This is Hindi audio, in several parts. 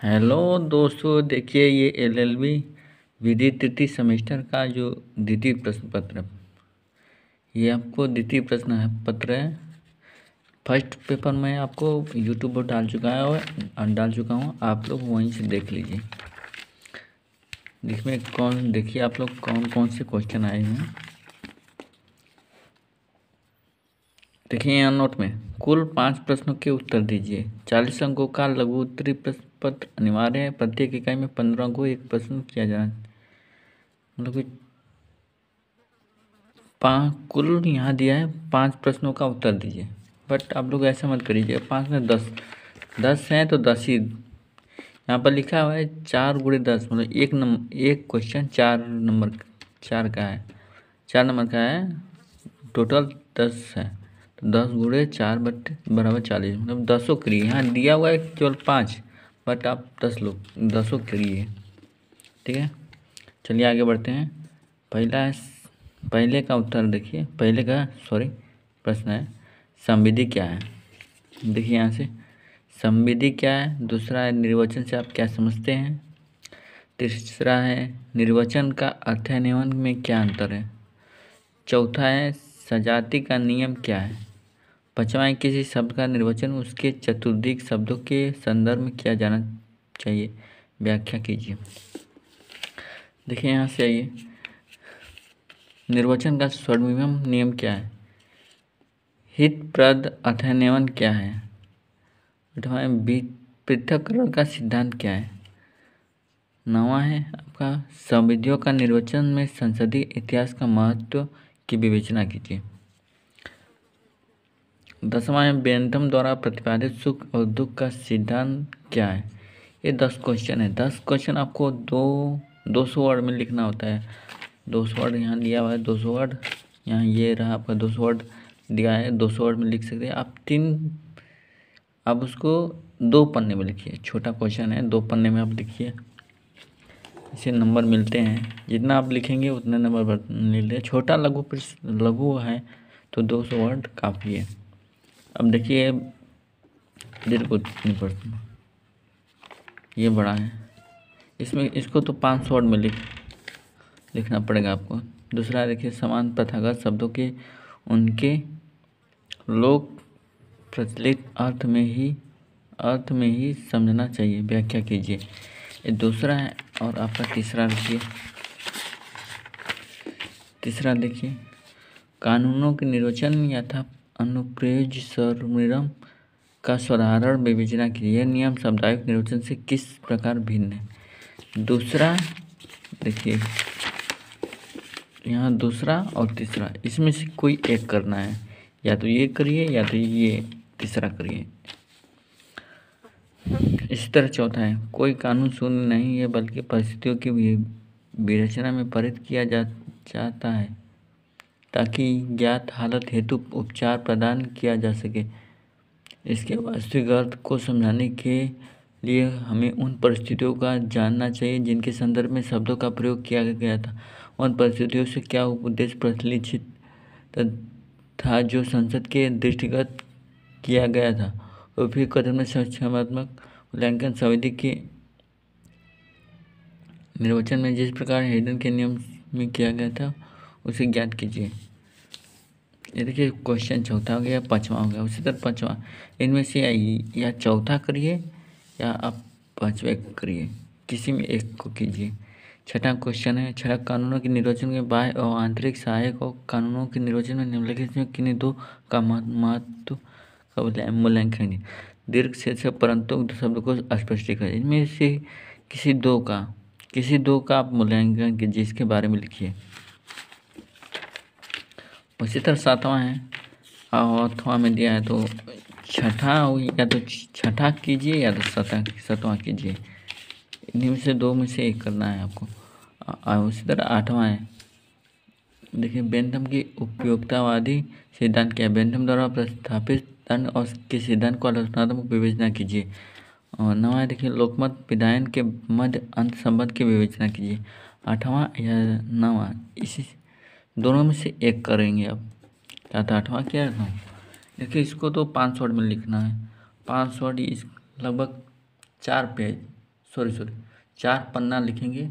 हेलो दोस्तों, देखिए ये एलएलबी विधि तृतीय सेमेस्टर का जो द्वितीय प्रश्न पत्र है, ये आपको द्वितीय प्रश्न है पत्र है। फर्स्ट पेपर में आपको यूट्यूब पर डाल चुका हूँ, आप लोग वहीं से देख लीजिए। देखिए आप लोग कौन कौन से क्वेश्चन आए हैं। देखिए यहाँ नोट में कुल 5 प्रश्नों के उत्तर दीजिए। 40 अंकों का लघु उत्तरीय प्रश्न पत्र अनिवार्य है। प्रत्येक इकाई में 15 अंकों एक प्रश्न किया जाना, मतलब कि कुल यहाँ दिया है 5 प्रश्नों का उत्तर दीजिए। बट आप लोग ऐसा मत करिए 5 में 10 हैं तो 10 ही। यहाँ पर लिखा हुआ है 4 गुणे 10, मतलब एक क्वेश्चन 4 का है, 4 नंबर का है, टोटल 10 है तो 10 गुणे 4 बराबर 40, मतलब 10 करिए। यहाँ दिया हुआ है केवल 5, बट आप 10 करिए, ठीक है। चलिए आगे बढ़ते हैं। पहले का उत्तर देखिए, प्रश्न है संविधि क्या है। देखिए यहाँ से संविधि क्या है। दूसरा है निर्वचन से आप क्या समझते हैं। तीसरा है निर्वचन का अर्थान्वयन में क्या अंतर है। चौथा है सजाति का नियम क्या है। पांचवा है किसी शब्द का निर्वचन उसके चतुर्दिक शब्दों के संदर्भ में किया जाना चाहिए, व्याख्या कीजिए। देखिए यहाँ से आइए, निर्वचन का स्वर्णिम नियम क्या है। हितप्रद अर्थान्वयन क्या है। आठवां है पृथक्करण का सिद्धांत क्या है। नौवां है आपका संविधियों का निर्वचन में संसदीय इतिहास का महत्व की विवेचना कीजिए। 10वां है बेंथम द्वारा प्रतिपादित सुख और दुख का सिद्धांत क्या है। ये 10 क्वेश्चन है। 10 क्वेश्चन आपको 200 वर्ड में लिखना होता है। 200 वर्ड यहाँ दिया हुआ है, 200 वर्ड यहाँ ये रहा आपका 200 वर्ड दिया है, 200 वर्ड में लिख सकते हैं आप उसको 2 पन्ने में लिखिए। छोटा क्वेश्चन है, 2 पन्ने में आप लिखिए, इसे नंबर मिलते हैं। जितना आप लिखेंगे उतने नंबर मिलते हैं। छोटा लघु है तो 200 वर्ड काफ़ी है। अब देखिए प्रश्न ये बड़ा है, इसको तो 500 वर्ड में लिखना पड़ेगा आपको। दूसरा देखिए समान प्रथागत शब्दों के उनके लोक प्रचलित अर्थ में ही समझना चाहिए, व्याख्या कीजिए। ये दूसरा है। और आपका तीसरा देखिए कानूनों के निर्वचन यथा अनुप्रयोज्य सर्वनियम का साधारण विवेचना कीजिए। यह नियम सामुदायिक निर्वचन से किस प्रकार भिन्न है। दूसरा देखिए यहाँ दूसरा और तीसरा, इसमें से कोई एक करना है, या तो ये करिए या तो ये तीसरा करिए। इसी तरह चौथा है कोई कानून शून्य नहीं है बल्कि परिस्थितियों की विरचना में परित किया जाता है ताकि ज्ञात हालत हेतु उपचार प्रदान किया जा सके। इसके वास्तविक अर्थ को समझाने के लिए हमें उन परिस्थितियों का जानना चाहिए जिनके संदर्भ में शब्दों का प्रयोग किया गया था। उन परिस्थितियों से क्या उपदेश प्रचलित था जो संसद के दृष्टिगत किया गया था। उपयुक्त कथन में संख्यात्मक मूल्यांकन संविधि के निर्वचन में जिस प्रकार हेडन के नियम में किया गया था उसे ज्ञात कीजिए। ये देखिए क्वेश्चन चौथा हो गया, 5वां हो गया। उसी तरह 5वां, इनमें से या चौथा करिए या आप 5वें करिए, किसी में एक को कीजिए। छठा क्वेश्चन है छठा कानूनों के निर्वचन के बाह्य और आंतरिक सहायक और कानूनों के निर्वचन में निम्नलिखित में किन्हीं 2 का महत्व का मूल्यांकन। दीर्घ शीर्षक परंतु शब्द को स्पष्टीकरण, इनमें से किसी दो का आप मूल्यांकन कीजिए, इसके बारे में लिखिए। उसी तरह 7वां है और 8वां में दिया है तो छठा कीजिए या तो 7वां कीजिए। इन्हीं में से 2 में से एक करना है आपको। उसी तरह 8वां है, देखिए बेंथम की उपयोगितावादी सिद्धांत क्या है। बेंथम द्वारा प्रस्तावित दंड और के सिद्धांत को आलोचनात्मक विवेचना कीजिए। और 9वां है देखिए लोकमत विधायन के मध्य अंत संबंध की विवेचना कीजिए। 8वां या 9वां, इसी दोनों में से एक करेंगे आप, या तो 8वां क्या 9। देखिए इसको तो 500 वर्ड में लिखना है। 500 वर्ड लगभग 4 पेज, सॉरी 4 पन्ना लिखेंगे।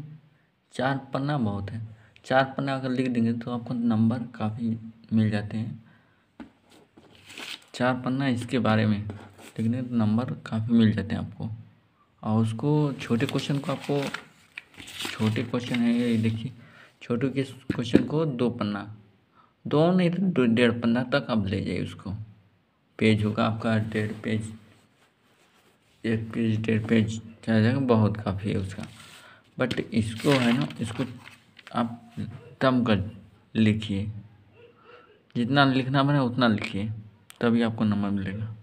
4 पन्ना बहुत है, 4 पन्ना अगर लिख देंगे तो आपको नंबर काफ़ी मिल जाते हैं। 4 पन्ना इसके बारे में लिखने तो नंबर काफ़ी मिल जाते हैं आपको। और उसको छोटे क्वेश्चन को आपको, छोटे क्वेश्चन है ये देखिए, छोटे के क्वेश्चन को 2 पन्ना, 2 नहीं तो 1.5 पन्ना तक आप ले जाइए उसको। पेज होगा आपका 1.5 पेज, 1 पेज 1.5 पेज चला जाएगा, बहुत काफ़ी है उसका। बट इसको है ना, इसको आप कम कर लिखिए, जितना लिखना बने उतना लिखिए, तभी आपको नंबर मिलेगा।